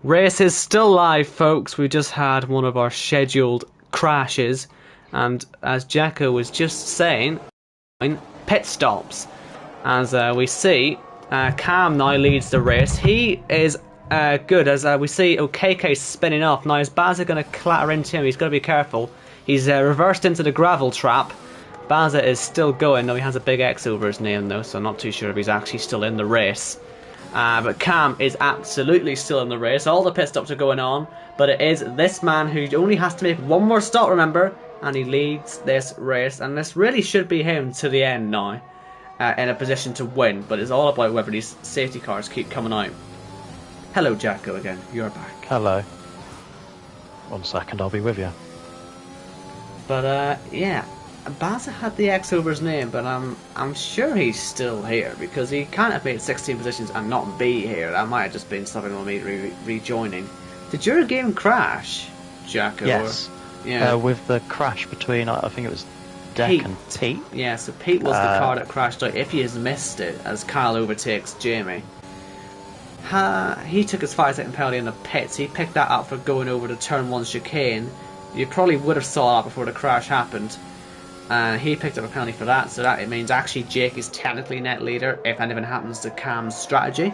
Race is still live, folks. We just had one of our scheduled crashes, and as Jacko was just saying, pit stops. As we see, Cam now leads the race. He is good, as we see KK spinning off. Now is Bazza going to clatter into him? He's got to be careful. He's reversed into the gravel trap. Bazza is still going, though he has a big X over his name though, so I'm not too sure if he's actually still in the race. But Cam is absolutely still in the race. All the pit stops are going on, but it is this man who only has to make one more stop, remember, and he leads this race, and this really should be him to the end now, in a position to win, but it's all about whether these safety cars keep coming out. Hello Jacko again, you're back. Hello. 1 second, I'll be with you. But yeah, Bazza had the X over his name, but I'm sure he's still here, because he can't have made 16 positions and not be here. That might have just been something on me rejoining. Did your game crash, Jacko? Yes. Yeah. With the crash between, I think it was Deck and Pete. Yeah, so Pete was the car that crashed out. If he has missed it, as Kyle overtakes Jamie. He took his 5-second penalty in the pits. He picked that up for going over the turn 1 chicane. You probably would have saw that before the crash happened. He picked up a penalty for that, so that it means actually Jake is technically net leader if anything happens to Cam's strategy.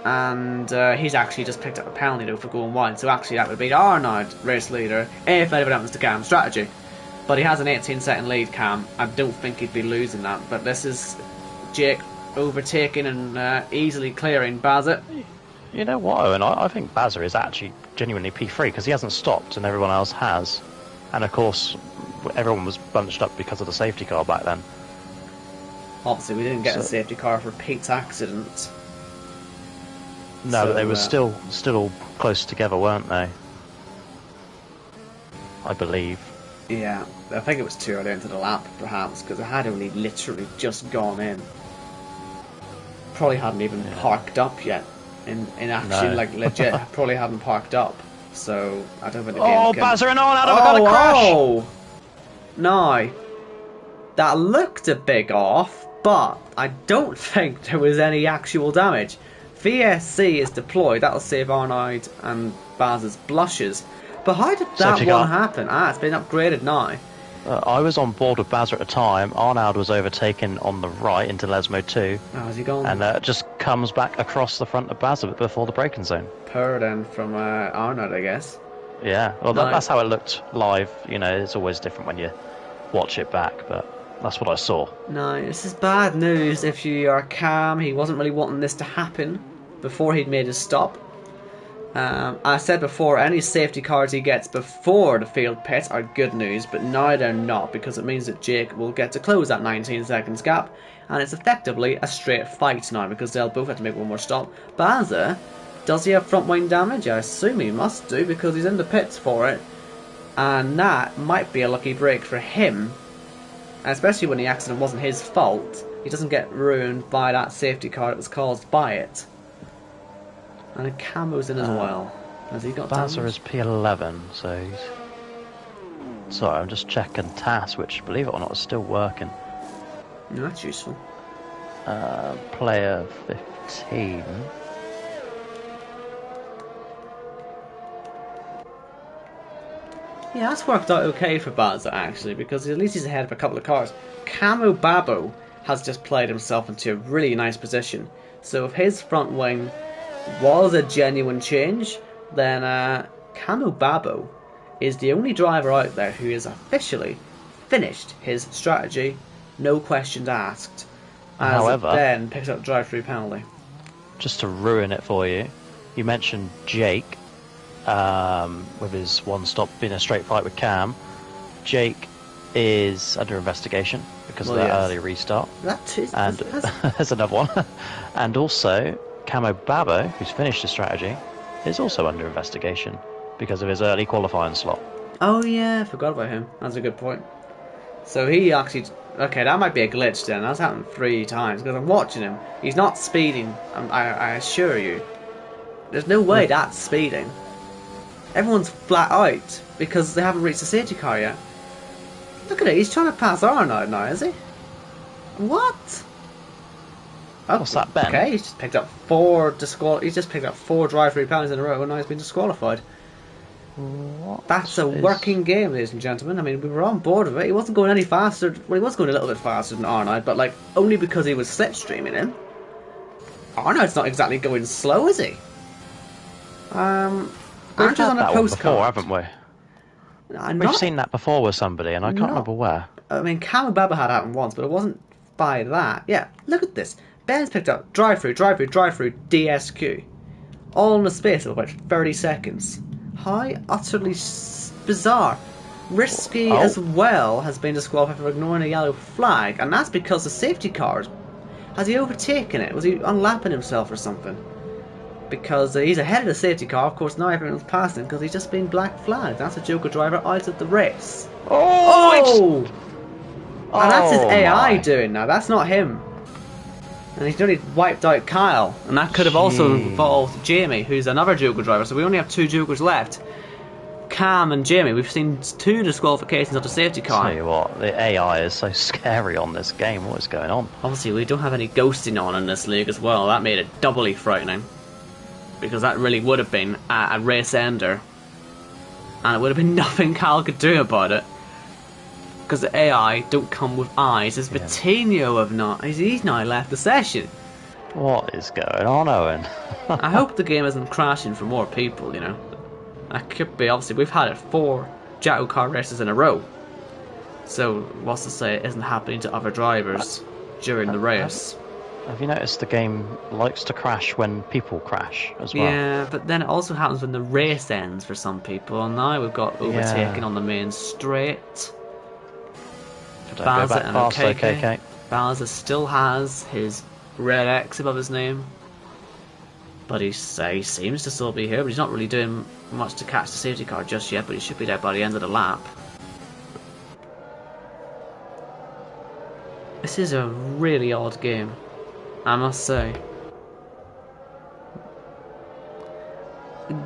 And he's actually just picked up a penalty though for going wide, so actually that would be Arnold race leader if anything happens to Cam's strategy. But he has an 18-second lead, Cam. I don't think he'd be losing that, but this is Jake overtaking and easily clearing Bazza. You know what, Owen? I think Bazza is actually genuinely P3 because he hasn't stopped and everyone else has. And of course, everyone was bunched up because of the safety car back then. Obviously, we didn't get a safety car for Pete's accident. No, but they were still all close together, weren't they? I believe. Yeah, I think it was too early into the lap, perhaps, because it had only literally just gone in. Probably hadn't even parked up yet. In action, like legit, probably hadn't parked up. So I don't think the game can... Bazza and Arnold have got a crash! Oh! No. That looked a big off, but I don't think there was any actual damage. VSC is deployed, that'll save Arnold and Baz's blushes. But how did that one happen? It's been upgraded now. I was on board with Bazza at the time. Arnold was overtaken on the right into Lesmo 2. Oh, has he gone? And just comes back across the front of Bazza before the braking zone. Per then from Arnold, I guess. Yeah, well that's how it looked live. You know, it's always different when you watch it back, but that's what I saw. No, this is bad news if you are Cam. He wasn't really wanting this to happen before he'd made his stop. I said before, any safety cars he gets before the field pit are good news, but now they're not, because it means that Jake will get to close that 19 seconds gap, and it's effectively a straight fight now, because they'll both have to make one more stop. Bazza, does he have front wing damage? I assume he must do, because he's in the pits for it, and that might be a lucky break for him, especially when the accident wasn't his fault. He doesn't get ruined by that safety car that was caused by it. And Camo's in as well. Has he got damage? Bazza is P11, so he's... Sorry, I'm just checking TAS, which, believe it or not, is still working. No, that's useful. Player 15. Yeah, that's worked out okay for Bazza, actually, because at least he's ahead of a couple of cars. Camo Babo has just played himself into a really nice position. So if his front wing was a genuine change, then Camo Babo is the only driver out there who has officially finished his strategy, no questions asked. However, then picks up drive-through penalty. Just to ruin it for you, you mentioned Jake with his one stop being a straight fight with Cam. Jake is under investigation because of that early restart. And there's another one. And also, Camo Babo, who's finished his strategy, is also under investigation because of his early qualifying slot. Oh yeah, I forgot about him. That's a good point. So he actually... Okay, that might be a glitch then. That's happened 3 times because I'm watching him. He's not speeding, I assure you. There's no way that's speeding. Everyone's flat out because they haven't reached the safety car yet. Look at it, he's trying to pass Arnold now, is he? What? Oh, What's that, Ben? Okay, he's just picked up four drive-through penalties in a row, and now he's been disqualified. That's a working game, ladies and gentlemen. I mean, we were on board with it. He wasn't going any faster. Well, he was going a little bit faster than Arnold, but like only because he was slipstreaming him. Arnold's not exactly going slow, is he? We've Andrew's had on a that one postcard, before, haven't we? We've seen that before with somebody, and I can't remember where. I mean, Cam and Baba had happened once, but it wasn't by that. Yeah, look at this. Ben's picked up drive-through, DSQ. All in the space of about 30 seconds. How utterly bizarre. Risky as well has been disqualified for ignoring a yellow flag, and that's because the safety car. Has he overtaken it? Was he unlapping himself or something? Because he's ahead of the safety car, of course now everyone's passing because he's just been black flagged. That's a Joker driver out of the race. Oh! And that's his AI doing now, that's not him. And he's nearly wiped out Kyle. And that could have also involved Jamie, who's another Joker driver. So we only have 2 Jokers left. Cam and Jamie. We've seen 2 disqualifications of the safety car. Tell you what, the AI is so scary on this game. What is going on? Obviously, we don't have any ghosting on in this league as well. That made it doubly frightening. Because that really would have been a race ender. And it would have been nothing Kyle could do about it. Because the AI don't come with eyes. As Vitinho have not. He's now left the session. What is going on, Owen? I hope the game isn't crashing for more people, you know. That could be, obviously, we've had it 4 JACKOCAR races in a row. So, what's to say it isn't happening to other drivers during the race? Have you noticed the game likes to crash when people crash as well? Yeah, but then it also happens when the race ends for some people. And now we've got overtaken on the main straight. Bowser and OKK. Bowser still has his red X above his name. But he seems to still be here, but he's not really doing much to catch the safety car just yet, but he should be there by the end of the lap. This is a really odd game, I must say.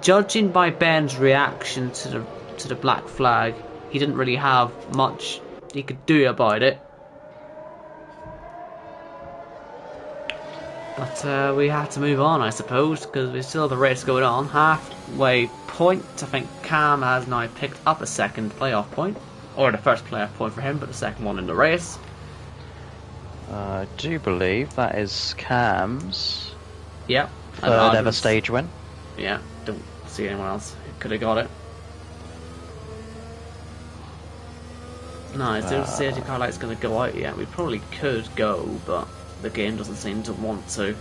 Judging by Ben's reaction to the black flag, he didn't really have much he could do about it. But we have to move on, I suppose, because we still have the race going on. Halfway point, I think Cam has now picked up a second playoff point. Or the first playoff point for him, but the second one in the race. I do believe that is Cam's Yep. third ever stage win. Yeah, don't see anyone else who could have got it. No, it doesn't say the car light's going to go out yet. We probably could go, but the game doesn't seem to want to.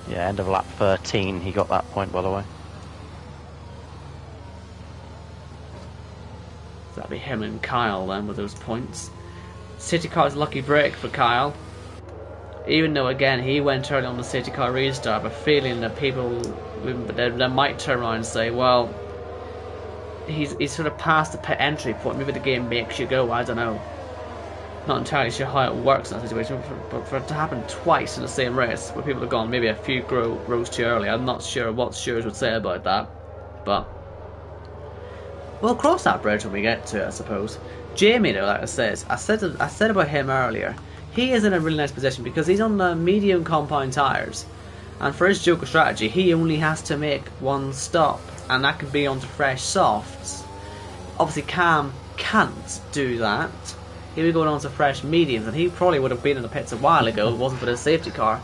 Yeah, end of lap 13, he got that point, by the way. So that'd be him and Kyle then with those points. City car's lucky break for Kyle. Even though, again, he went early on the safety car restart, but feeling that people they might turn around and say, well, he's sort of past the pit entry point, maybe the game makes you go, I don't know. Not entirely sure how it works in that situation, but for it to happen twice in the same race, where people have gone maybe a few rows too early, I'm not sure what stewards would say about that, but we'll cross that bridge when we get to it, I suppose. Jamie, though, like I said about him earlier, he is in a really nice position because he's on the medium compound tyres, and for his Joker strategy, he only has to make one stop, and that could be onto fresh softs. Obviously, Cam can't do that. He would go on to fresh mediums, and he probably would have been in the pits a while ago if it wasn't for the safety car.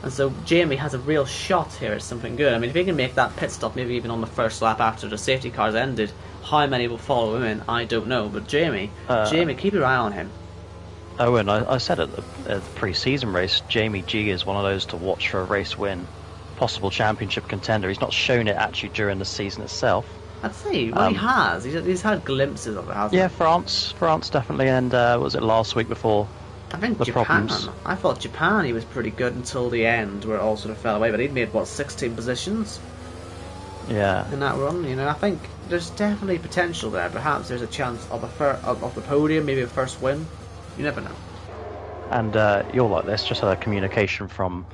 And so Jamie has a real shot here at something good. I mean, if he can make that pit stop, maybe even on the first lap after the safety car's ended, how many will follow him in, I don't know. But Jamie, keep your eye on him. Owen, I said at the pre-season race, Jamie G is one of those to watch for a race win. Possible championship contender. He's not shown it actually during the season itself. I'd say, well, he has. He's had glimpses of it, hasn't he? Yeah, France definitely, and was it last week before? I think the Japan. Problems. I thought Japan he was pretty good until the end, where it all sort of fell away. But he'd made 16 positions. Yeah. In that run, you know, I think there's definitely potential there. Perhaps there's a chance of the podium, maybe a first win. You never know. And you're like this. Just had a communication from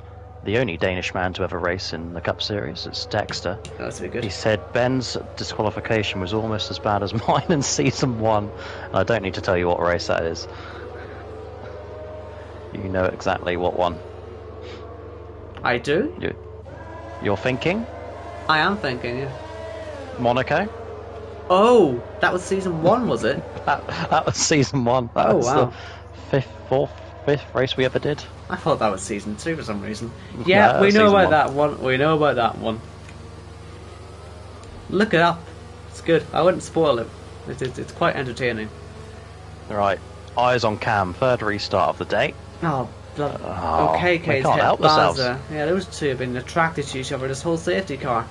the only Danish man to ever race in the Cup Series. It's Dexter. Oh, that's really good. He said Ben's disqualification was almost as bad as mine in season 1. I don't need to tell you what race that is. You know exactly what one. I do? You're thinking? I am thinking, yeah. Monaco? Oh, that was season 1, was it? That was season 1. That was wow. the fifth race we ever did. I thought that was season 2 for some reason. Yeah, No, we know about 1. that one. We know about that one. Look it up. It's good. I wouldn't spoil it. It's quite entertaining. Right. Eyes on Cam. 3rd restart of the day. Oh, blood. Oh, okay, we can't hit help Baza. ourselves. Yeah, those two have been attracted to each other this whole safety car.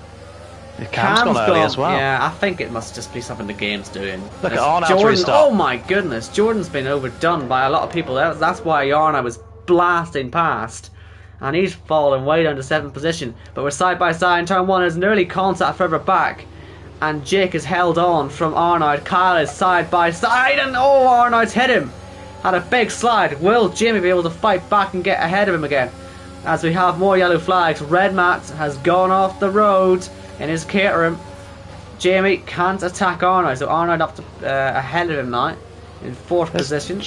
Cam's gone early as well. Yeah, I think it must just be something the game's doing. Look at Arnold's Jordan. restart. Oh my goodness, Jordan's been overdone by a lot of people. That's why Yarna was blasting past. And he's fallen way down to 7th position. But we're side by side in turn 1. There's an early contact further back. And Jake is held on from Arnold. Kyle is side by side. And oh, Arnold's hit him. Had a big slide. Will Jamie be able to fight back and get ahead of him again? As we have more yellow flags. Red Matt has gone off the road in his Caterham. Jamie can't attack Arnold. So Arnold up to, ahead of him now. In 4th position.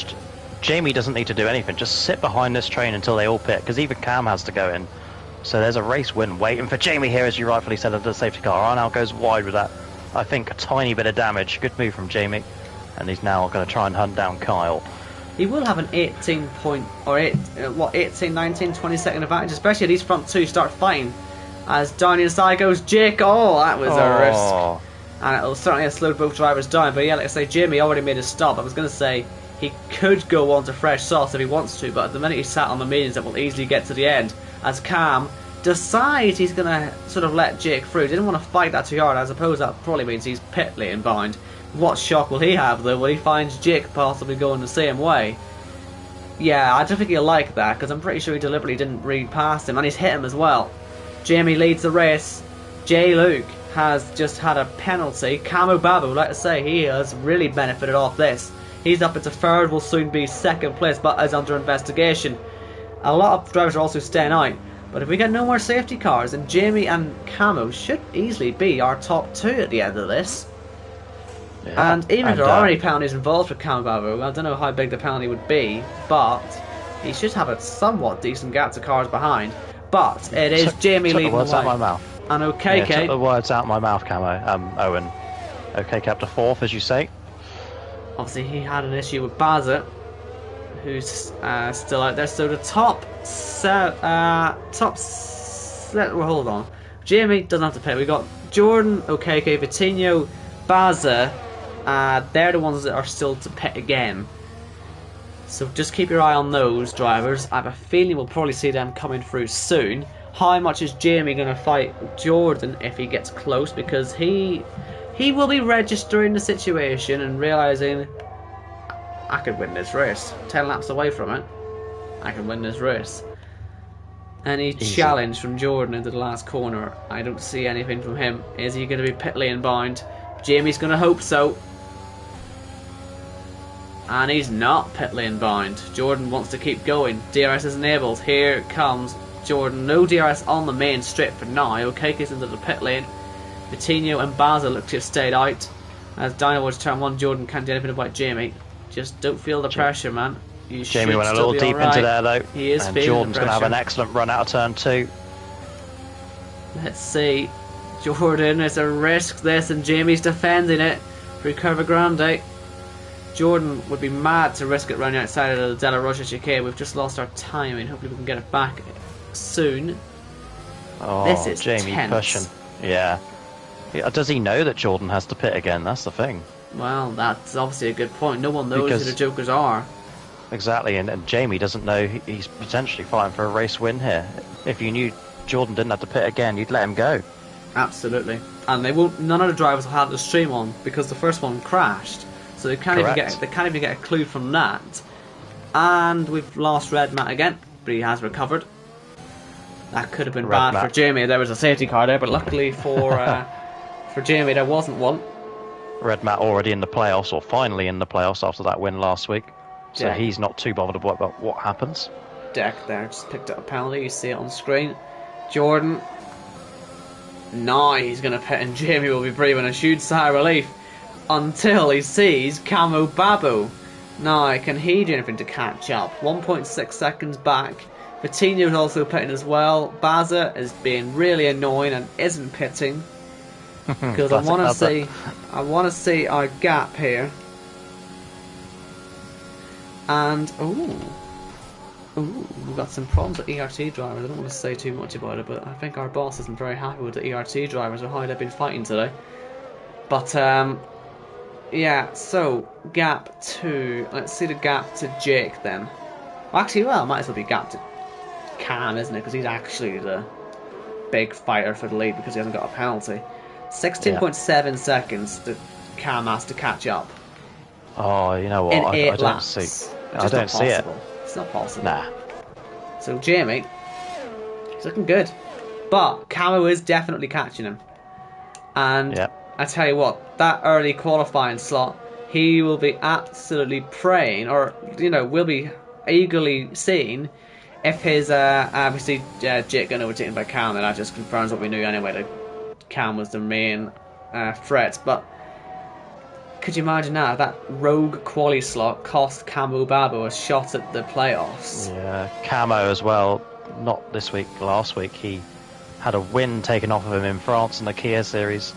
Jamie doesn't need to do anything. Just sit behind this train until they all pit, because even Cam has to go in. So there's a race win waiting for Jamie here, as you rightfully said, under the safety car. Arnold goes wide with that, I think, a tiny bit of damage. Good move from Jamie. And he's now going to try and hunt down Kyle. He will have an 18 point, or 18, 19, 20 second advantage, especially if these front two start fighting. As down the inside goes Jake. Oh, that was a risk. And it'll certainly have slowed both drivers down. But yeah, like I say, Jamie already made a stop. I was going to say he could go on to fresh sauce if he wants to, but at the minute he's sat on the mediums that will easily get to the end. As Cam decides he's going to sort of let Jake through. Didn't want to fight that too hard. I suppose that probably means he's pit lane bound. What shock will he have though when he finds Jake possibly going the same way? Yeah, I don't think he'll like that, because I'm pretty sure he deliberately didn't read past him, and he's hit him as well. Jamie leads the race. J. Luke has just had a penalty. Camo Babu, like I say, he has really benefited off this. He's up into 3rd, will soon be 2nd place, but is under investigation. A lot of drivers are also staying out, but if we get no more safety cars, then Jamie and Camo should easily be our top 2 at the end of this. Yeah, and even if there are any penalties involved with Camo Babu, I don't know how big the penalty would be, but he should have a somewhat decent gap to cars behind. But it is Jamie leading the way. Words out my mouth. And OKK. Took the words out my mouth, Camo. Owen. OKK up to 4th, as you say. Obviously, he had an issue with Baza, who's still out there. So the well, hold on. Jamie doesn't have to pay. We got Jordan, OKK, Vitinho, Baza. They're the ones that are still to pit again. So just keep your eye on those drivers. I have a feeling we'll probably see them coming through soon. How much is Jamie going to fight Jordan if he gets close? Because he will be registering the situation and realising, I could win this race. 10 laps away from it, I can win this race. Any challenge from Jordan into the last corner, I don't see anything from him. Is he going to be pit lane bound? Jamie's going to hope so. And he's not pit lane bound. Jordan wants to keep going. DRS is enabled. Here comes Jordan. No DRS on the main strip for now. Okaka's into the pit lane. Vitinho and Baza look to have stayed out. As down towards turn 1, Jordan can't do anything about Jamie. Just don't feel the pressure, man. Jamie went a little deep into there though. He is and feeling Jordan's the going to have an excellent run out of turn 2. Let's see. Jordan, it's a risk this, and Jamie's defending it through Curva Grande. Jordan would be mad to risk it round the outside of the Della Rocha chicane. We've just lost our timing. Hopefully we can get it back soon. Oh, this is Jamie tense. Pushing. Yeah. Does he know that Jordan has to pit again? That's the thing. Well, that's obviously a good point. No one knows who the jokers are. Exactly, and Jamie doesn't know he's potentially fighting for a race win here. If you knew Jordan didn't have to pit again, you'd let him go. Absolutely. And they won't. None of the drivers will have the stream on because the first one crashed. So they can't even get a clue from that. And we've lost Red Matt again, but he has recovered. That could have been bad for Jamie. There was a safety car there, but luckily for Jamie there wasn't one. Red Matt already in the playoffs, or finally in the playoffs after that win last week. So he's not too bothered about what happens. Deck there just picked up a penalty. You see it on screen. Jordan. Now he's going to pit, and Jamie will be breathing a huge sigh of relief until he sees Camo Babu. Now, can he do anything to catch up? 1.6 seconds back. Vitinho's also pitting as well. Baza is being really annoying and isn't pitting. Because I want to see our gap here. And we've got some problems with ERT drivers. I don't want to say too much about it, but I think our boss isn't very happy with the ERT drivers or how they've been fighting today. But yeah, so gap to, let's see the gap to Jake then. Actually, well, it might as well be gap to Cam, isn't it? Because he's actually the big fighter for the lead because he hasn't got a penalty. 16.7 seconds that Cam has to catch up. Oh, you know what? In I don't laps. see. I don't see it. It's not possible. Nah. So Jamie, he's looking good, but Camo is definitely catching him. And I tell you what, that early qualifying slot, he will be absolutely praying, or will be eagerly seeing if his obviously Jake got overtaken by Cam, and that just confirms what we knew anyway, that Cam was the main threat. But could you imagine that rogue quali slot cost Camo Babo a shot at the playoffs? Yeah, Camo as well. Not this week, last week he had a win taken off of him in France in the Kia series.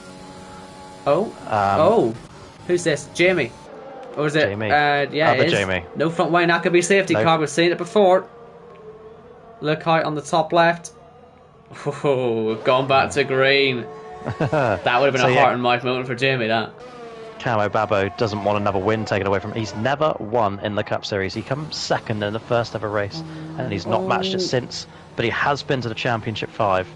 Who's this? Jamie? Or is it? Jamie. Yeah, it is. Jamie. No front wing, that could be safety car. We've seen it before. Look out on the top left. Oh, gone back to green. That would have been a heart and mind moment for Jamie, that. Camo Babo doesn't want another win taken away from him. He's never won in the Cup Series. He comes second in the first ever race, and he's not matched it since, but he has been to the Championship 5.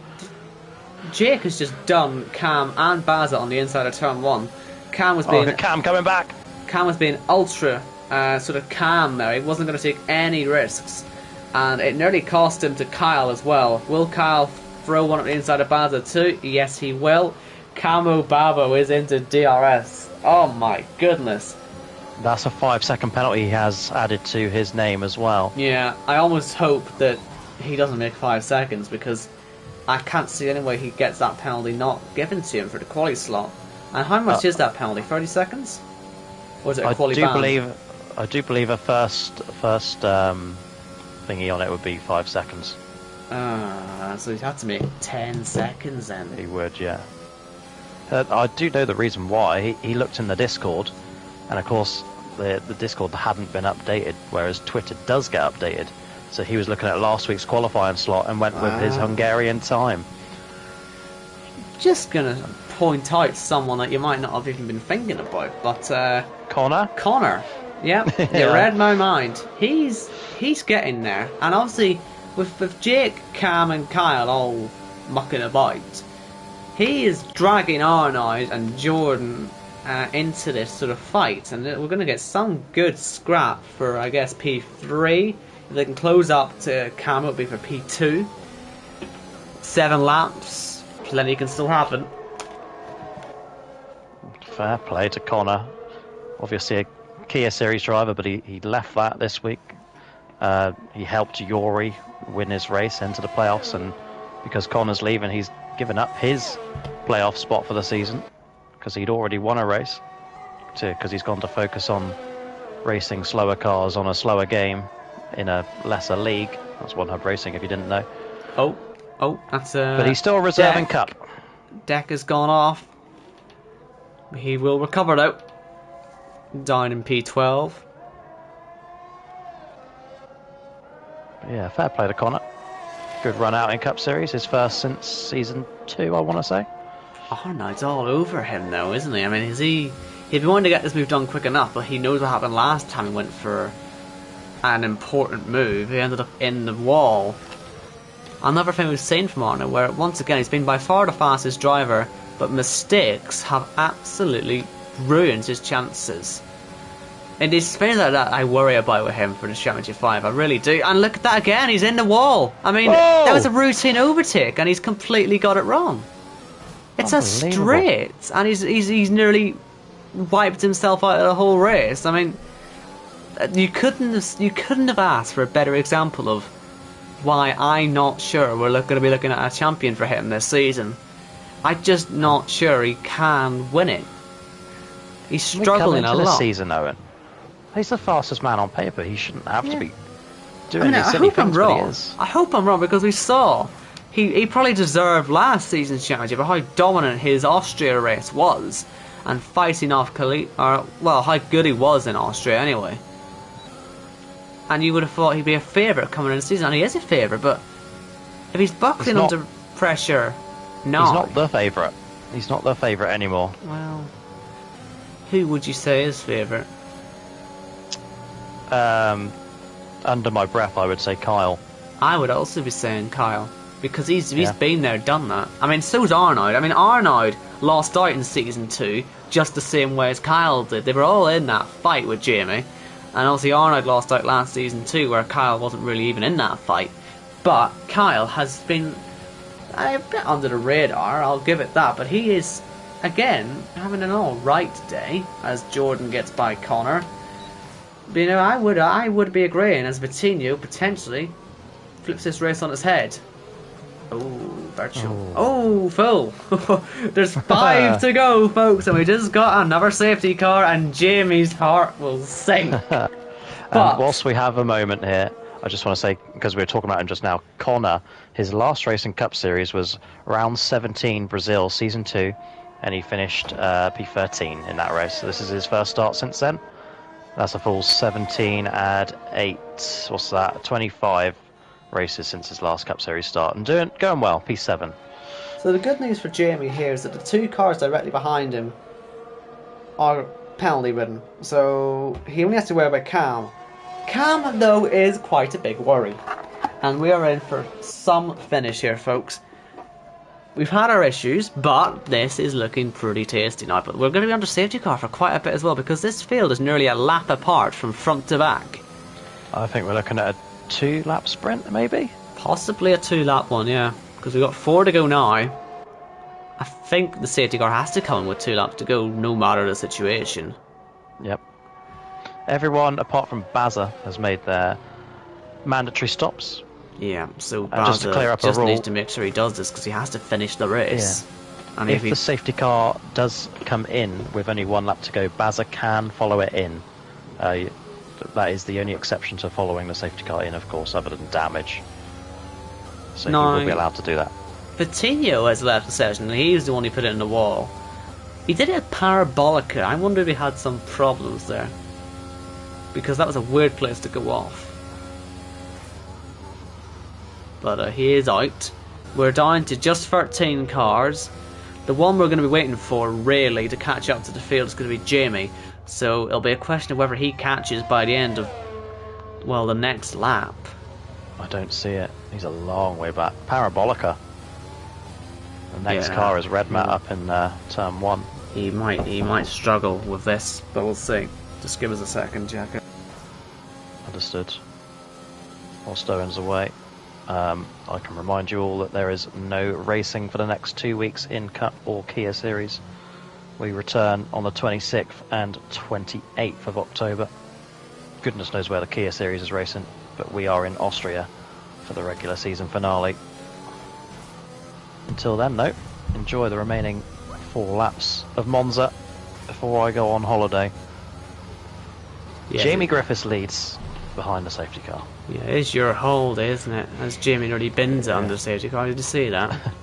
Jake has just done Cam and Baza on the inside of turn 1. Cam was being... Cam coming back! Cam was being ultra sort of calm now. He wasn't going to take any risks. And it nearly cost him to Kyle as well. Will Kyle throw one at the inside of Baza too? Yes, he will. Camo Babo is into DRS. Oh my goodness. That's a 5-second penalty he has added to his name as well. Yeah, I almost hope that he doesn't make 5 seconds, because I can't see any way he gets that penalty not given to him for the quali slot. And how much is that penalty? 30 seconds? Or is it a quali ban? I do believe a first thingy on it would be 5 seconds. So he'd have to make 10 seconds then. He would, yeah. I do know the reason why. He looked in the Discord, and of course the Discord hadn't been updated, whereas Twitter does get updated. So he was looking at last week's qualifying slot and went with his Hungarian time. Just gonna point out someone that you might not have even been thinking about, but Connor. Yeah, you read my mind. He's getting there, and obviously with Jake, Cam, and Kyle all mucking about, he is dragging Arnold and Jordan into this sort of fight, and we're going to get some good scrap for, I guess, P3. If they can close up to Cam, it'll be for P2. 7 laps, plenty can still happen. Fair play to Connor. Obviously a Kia Series driver, but he left that this week. He helped Yori win his race, enter the playoffs, and because Connor's leaving, he's given up his playoff spot for the season, because he'd already won a race, because he's gone to focus on racing slower cars on a slower game in a lesser league. That's One Hub Racing, if you didn't know. Oh, that's but he's still reserving Cup. Deck has gone off. He will recover though. Down in P12. Yeah, fair play to Connor. Good run out in Cup Series, his first since Season 2, I want to say. Oh no, it's all over him now, isn't he? I mean, he'd be wanting to get this move done quick enough, but he knows what happened last time he went for an important move. He ended up in the wall. Another thing we've seen from Arno, where once again he's been by far the fastest driver, but mistakes have absolutely ruined his chances. And it's things like that I worry about with him for the Championship 5, I really do. And look at that again, he's in the wall. I mean, that was a routine overtake, and he's completely got it wrong. It's a straight, and he's nearly wiped himself out of the whole race. I mean, you couldn't have asked for a better example of why I'm not sure we're going to be looking at a champion for him this season. I'm just not sure he can win it. He's struggling a lot. Season, Owen. He's the fastest man on paper. He shouldn't have to be doing I mean, these I silly hope I'm things, but he wrong. is. I hope I'm wrong because we saw he probably deserved last season's championship, or how dominant his Austria race was, and fighting off how good he was in Austria anyway. And you would have thought he'd be a favourite coming in the season, and he is a favourite, but if he's buckling under pressure now... He's not the favourite. He's not the favourite anymore. Well, who would you say is favourite? Under my breath, I would say Kyle. I would also be saying Kyle, because he's been there, done that. I mean, so's Arnaud. I mean, Arnaud lost out in Season 2 just the same way as Kyle did. They were all in that fight with Jamie. And obviously Arnaud lost out last season too, where Kyle wasn't really even in that fight. But Kyle has been a bit under the radar, I'll give it that. But he is, again, having an alright day as Jordan gets by Connor. But, you know, I would be agreeing as Vitinho potentially flips this race on its head. Oh, virtual. Oh, full. There's 5 to go, folks, and we just got another safety car, and Jamie's heart will sink. But whilst we have a moment here, I just want to say, because we were talking about him just now, Connor, his last race in Cup Series was round 17 Brazil Season 2, and he finished P13 in that race. So this is his first start since then. That's a full 17 add 8, what's that, 25 races since his last Cup Series start, and going well, P7. So the good news for Jamie here is that the 2 cars directly behind him are penalty ridden, so he only has to worry about Cam. Cam, though, is quite a big worry, and we are in for some finish here, folks. We've had our issues, but this is looking pretty tasty now. But we're going to be under safety car for quite a bit as well, because this field is nearly a lap apart from front to back. I think we're looking at a 2-lap sprint, maybe? Possibly a 2-lap one, yeah. Because we've got 4 to go now. I think the safety car has to come with 2 laps to go, no matter the situation. Yep. Everyone, apart from Baza, has made their mandatory stops. Yeah, so just to clear up a just rule, needs to make sure he does this, because he has to finish the race. Yeah. And if the safety car does come in with only 1 lap to go, Baza can follow it in. That is the only exception to following the safety car in, of course, other than damage. So he will be allowed to do that. Vitinho has left the session, and he's the one who put it in the wall. He did it at Parabolica. I wonder if he had some problems there, because that was a weird place to go off. But he is out. We're down to just 13 cars. The one we're going to be waiting for, really, to catch up to the field is going to be Jamie. So it'll be a question of whether he catches by the end of, well, the next lap. I don't see it. He's a long way back. Parabolica. The next car is Red Mat up in turn 1. He might struggle with this, but we'll see. Just give us a second, Jacko. Understood. Whilst Owen's away, I can remind you all that there is no racing for the next 2 weeks in Cup or Kia Series. We return on the 26th and 28th of October. Goodness knows where the Kia Series is racing, but we are in Austria for the regular season finale. Until then, though, enjoy the remaining 4 laps of Monza before I go on holiday. Yeah. Jamie Griffiths leads behind the safety car. Yeah, it's your hold, isn't it? As Jamie already bins it under the safety car. Did you see that?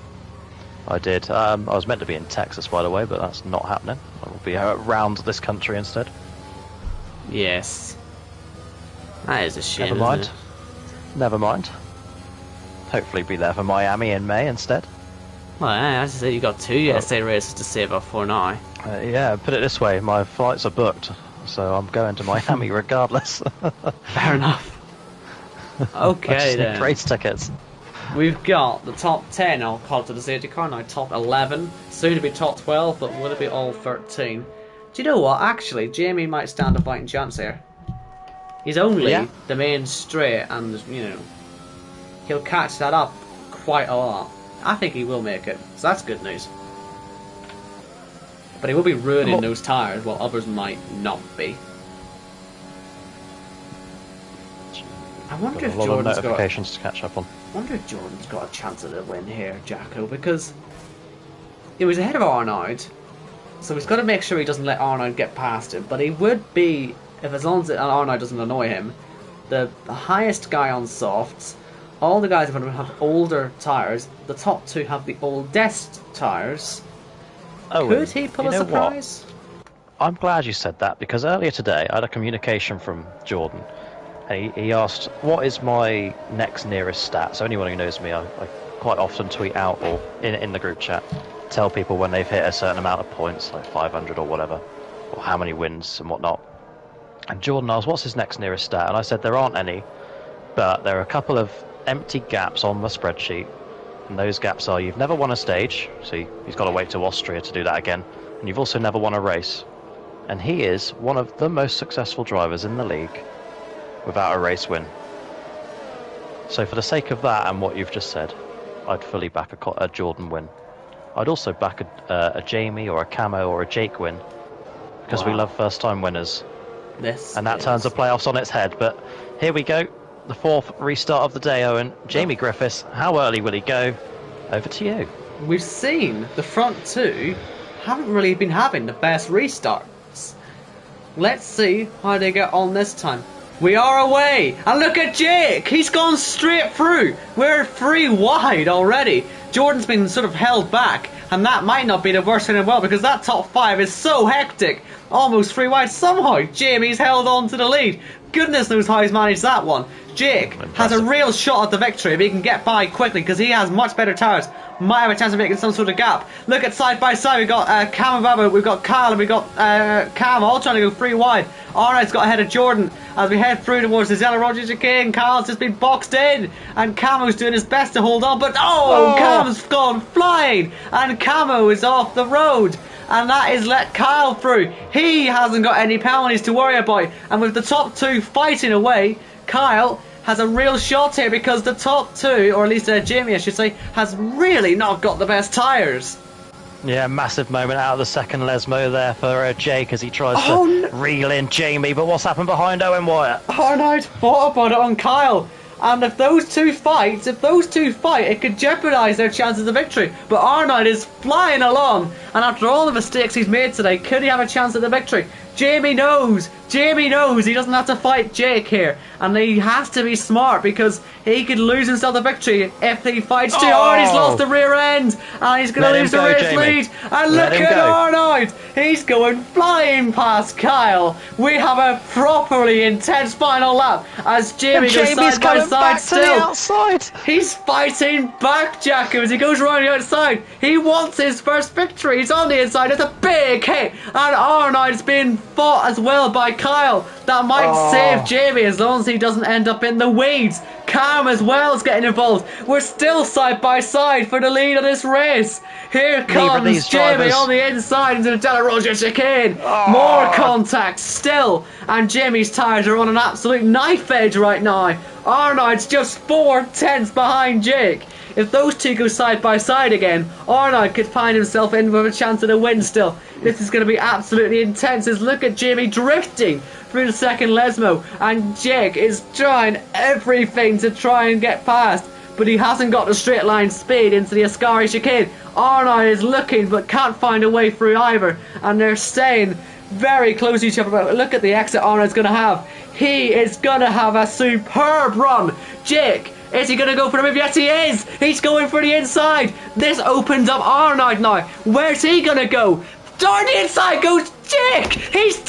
I did. I was meant to be in Texas, by the way, but that's not happening. I will be around this country instead. Yes. That is a shame. Never mind. Isn't it? Never mind. Hopefully be there for Miami in May instead. Well, yeah, as I said, you got 2 USA races to save up for now. Yeah, put it this way, my flights are booked, so I'm going to Miami regardless. Fair enough. Okay, I just then. need race tickets. We've got the top 10, I'll call it to the safety car now, top 11, soon to be top 12, but will it be all 13? Do you know what, actually, Jamie might stand a fighting chance here. He's only the main straight, and, you know, he'll catch that up quite a lot. I think he will make it, so that's good news. But he will be ruining those tyres, while others might not be. I wonder if Jordan's got notifications to catch up on. I wonder if Jordan's got a chance at a win here, Jacko, because he was ahead of Arnaud, so he's got to make sure he doesn't let Arnaud get past him. But he would be as long as Arnold doesn't annoy him, the highest guy on softs, all the guys in front of him have older tyres. The top 2 have the oldest tyres. Oh, Could he pull a surprise? I'm glad you said that, because earlier today I had a communication from Jordan. He asked, what is my next nearest stat? So anyone who knows me, I quite often tweet out or in the group chat, tell people when they've hit a certain amount of points, like 500 or whatever, or how many wins and whatnot. And Jordan asked, what's his next nearest stat? And I said, there aren't any, but there are a couple of empty gaps on the spreadsheet. And those gaps are, you've never won a stage, so he's got to wait to Austria to do that again, and you've also never won a race. And he is one of the most successful drivers in the league without a race win. So for the sake of that and what you've just said, I'd fully back a Jordan win. I'd also back a Jamie or a Camo or a Jake win, because we love first time winners. And that turns the playoffs on its head. But here we go, the 4th restart of the day, Owen. Jamie Griffiths, how early will he go? Over to you. We've seen the front 2 haven't really been having the best restarts. Let's see how they get on this time. We are away, and look at Jake, he's gone straight through. We're 3 wide already. Jordan's been sort of held back, and that might not be the worst thing in the world, because that top 5 is so hectic. Almost 3 wide. Somehow Jamie's held on to the lead. Goodness knows how he's managed that one. Jake has a real shot at the victory if he can get by quickly, because he has much better tyres. Might have a chance of making some sort of gap. Look at side by side, we've got Cam and Baba, we've got Kyle, and we've got Cam all trying to go 3 wide. Arnold's got ahead of Jordan as we head through towards the Zella Rogers chicane. Kyle's just been boxed in, and Camo's doing his best to hold on, but Cam's gone flying, and Camo is off the road. And that is let Kyle through. He hasn't got any penalties to worry about. And with the top 2 fighting away, Kyle has a real shot here, because the top 2, or at least Jamie I should say, has really not got the best tyres. Yeah, massive moment out of the second Lesmo there for Jake as he tries to reel in Jamie. But what's happened behind Owen Wyatt? Arnold thought about it on Kyle. And if those two fight, it could jeopardise their chances of victory. But Arnold is flying along, and after all the mistakes he's made today, could he have a chance at the victory? Jamie knows he doesn't have to fight Jake here, and he has to be smart, because he could lose himself the victory if he fights too hard. He's lost the rear end, and he's going to lose the race lead. And look at Arnold, he's going flying past Kyle. We have a properly intense final lap as Jamie goes side by side still. Outside. He's fighting back, Jacko, as he goes around the outside. He wants his first victory. He's on the inside. It's a big hit, and Arnold's been fought as well by Kyle. That might save Jamie as long as he doesn't end up in the weeds. Cam as well is getting involved. We're still side by side for the lead of this race. Here comes Jamie on the inside into the Della Rosa chicane. More contact still, and Jamie's tyres are on an absolute knife edge right now. Arnold's just 4/10 behind Jake. If those two go side by side again, Arnold could find himself in with a chance of a win still. This is going to be absolutely intense. As look at Jamie drifting through the second Lesmo, and Jake is trying everything to try and get past, but he hasn't got the straight line speed into the Ascari chicane. Arnold is looking but can't find a way through either, and they're staying very close to each other. But look at the exit Arnold's going to have. He is going to have a superb run. Jake, is he going to go for the move? Yes, he is. He's going for the inside. This opens up Arnold now. Where's he going to go? Down the inside goes Jake. He's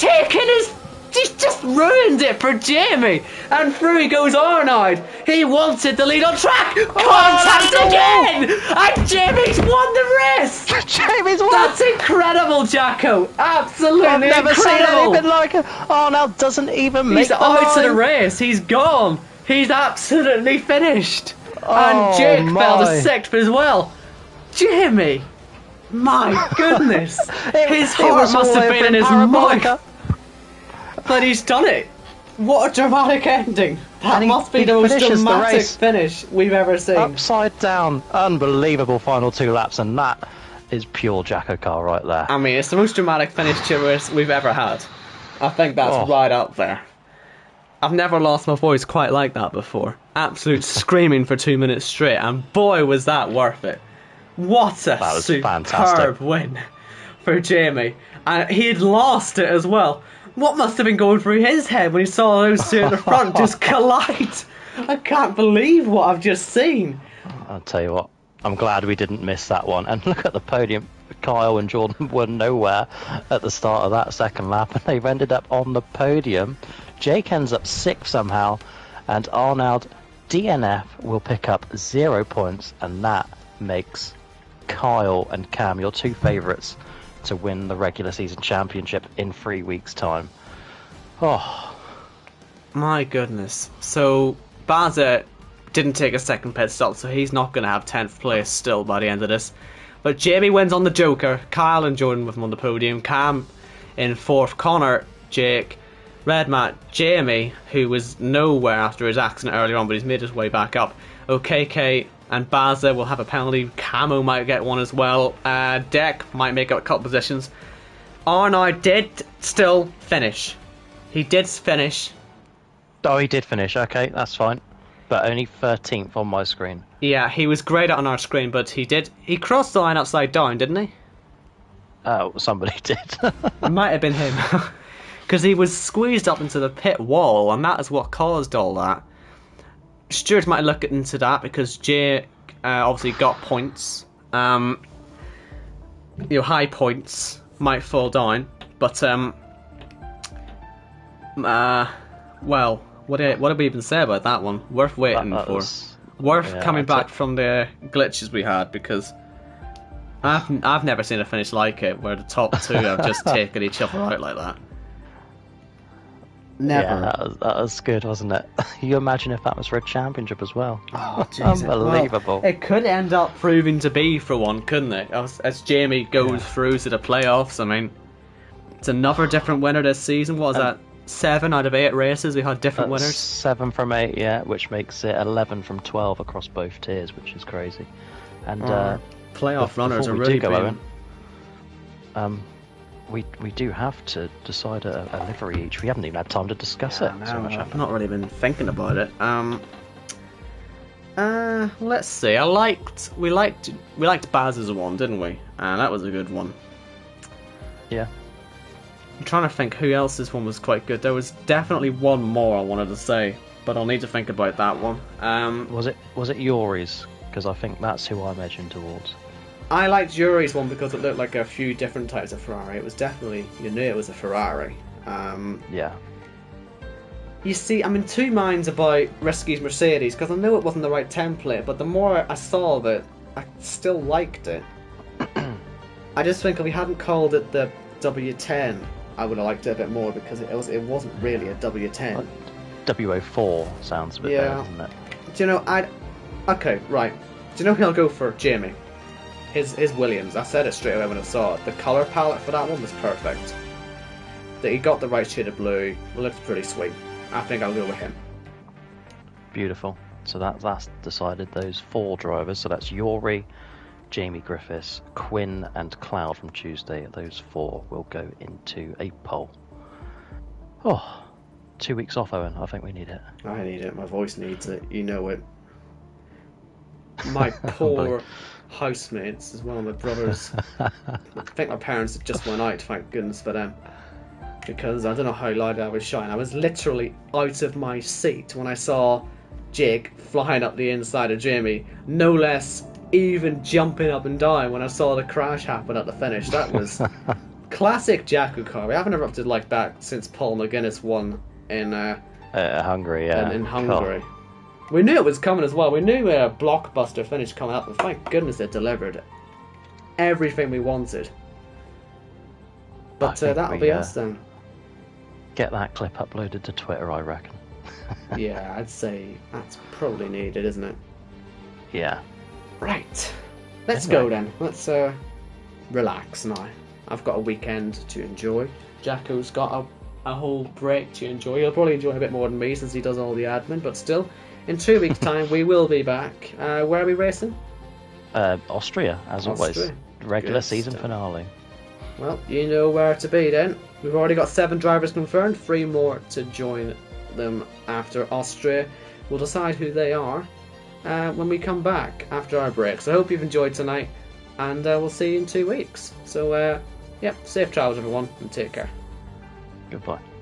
just ruined it for Jamie. And through he goes Arnold. He wanted the lead on track. Contact again. And Jamie's won the race. Jamie's won. That's incredible, Jacko. Absolutely I've never incredible. seen anything like it. Arnold doesn't even make the line. He's out of the race. He's gone. He's absolutely finished. And Jake fell to 6th as well. Jamie. My goodness. His heart must have been in his mouth. But he's done it. What a dramatic ending. That must be the most dramatic finish we've ever seen. Upside down. Unbelievable final 2 laps, and that is pure JACKOCAR right there. I mean, it's the most dramatic finish we've ever had. I think that's right up there. I've never lost my voice quite like that before. Absolute screaming for 2 minutes straight, and boy was that worth it. What a superb win for Jamie. And he'd lost it as well. What must have been going through his head when he saw those two at the front just collide? I can't believe what I've just seen. I'll tell you what, I'm glad we didn't miss that one. And look at the podium. Kyle and Jordan were nowhere at the start of that second lap, and they've ended up on the podium. Jake ends up 6th somehow, and Arnold DNF will pick up 0 points, and that makes Kyle and Cam your 2 favourites to win the regular season championship in 3 weeks' time. Oh, my goodness. So Baza didn't take a second pit stop, so he's not going to have 10th place still by the end of this. But Jamie wins on the Joker. Kyle and Jordan with him on the podium. Cam in 4th. Connor, Jake, Red Matt, Jamie, who was nowhere after his accident earlier on, but he's made his way back up. OKK and Baza will have a penalty. Camo might get one as well. Deck might make up a couple positions. Arnaud did still finish. He did finish. Oh, he did finish. Okay, that's fine. But only 13th on my screen. Yeah, he was great on our screen, but he crossed the line upside down, didn't he? Oh, somebody did. It might have been him. Because he was squeezed up into the pit wall, and that is what caused all that. Stuart might look into that, because Jay obviously got points. High points might fall down, but well, what did we even say about that one? Worth waiting for. Worth coming back from the glitches we had, because I've never seen a finish like it, where the top 2 have just taken each other out like that. Never. Yeah, that was good, wasn't it? You imagine if that was for a championship as well. Oh, Jesus. Unbelievable. Well, it could end up proving to be for one, couldn't it? As Jamie goes through to the playoffs, I mean, it's another different winner this season. What is that? 7 out of 8 races we had different winners. 7 from 8, yeah, which makes it 11 from 12 across both tiers, which is crazy. And playoff runners are really big. We do have to decide a livery each. We haven't even had time to discuss it. No, so much I've not really been thinking about it. Let's see. We liked Baz's one, didn't we? That was a good one. Yeah. I'm trying to think who else's one was quite good. There was definitely one more I wanted to say, but I'll need to think about that one. Was it Yuri's? Because I think that's who I'm edging towards. I liked Yuri's one because it looked like a few different types of Ferrari. It was definitely, you knew it was a Ferrari. Yeah. You see, I'm in 2 minds about Risky's Mercedes, because I knew it wasn't the right template, but the more I saw of it, I still liked it. I just think if we hadn't called it the W10, I would have liked it a bit more, because it wasn't really a W10. W04 sounds a bit better, doesn't it? Do you know, okay, right. Do you know who I'll go for? Jamie. His Williams. I said it straight away when I saw it. The colour palette for that one was perfect. That he got the right shade of blue. It looked pretty sweet. I think I'll go with him. Beautiful. So that's decided. Those 4 drivers. So that's Yuri, Jamie Griffiths, Quinn, and Cloud from Tuesday. Those 4 will go into a poll. Oh, 2 weeks off, Owen. I think we need it. I need it. My voice needs it. You know it. My poor housemates as well, my brothers. I think my parents had just went out, thank goodness for them, because I don't know how loud I was shouting. I was literally out of my seat when I saw Jake flying up the inside of Jamie, no less, even jumping up and down when I saw the crash happen at the finish. That was classic JACKOCAR. We haven't erupted like that since Paul McGuinness won in Hungary. Yeah, in Hungary. Cool. We knew it was coming as well. We knew a blockbuster finish coming up, and thank goodness it delivered everything we wanted. But that'll be us then. Get that clip uploaded to Twitter, I reckon. Yeah, I'd say that's probably needed, isn't it? Yeah. Right. Let's go then. Let's relax now. I've got a weekend to enjoy. Jacko's got a whole break to enjoy. He'll probably enjoy a bit more than me since he does all the admin, but still. In 2 weeks' time, we will be back. Where are we racing? Austria, as always. Regular season finale. Well, you know where to be then. We've already got 7 drivers confirmed, 3 more to join them after Austria. We'll decide who they are when we come back after our break. So I hope you've enjoyed tonight, and we'll see you in 2 weeks. So, safe travels everyone, and take care. Goodbye.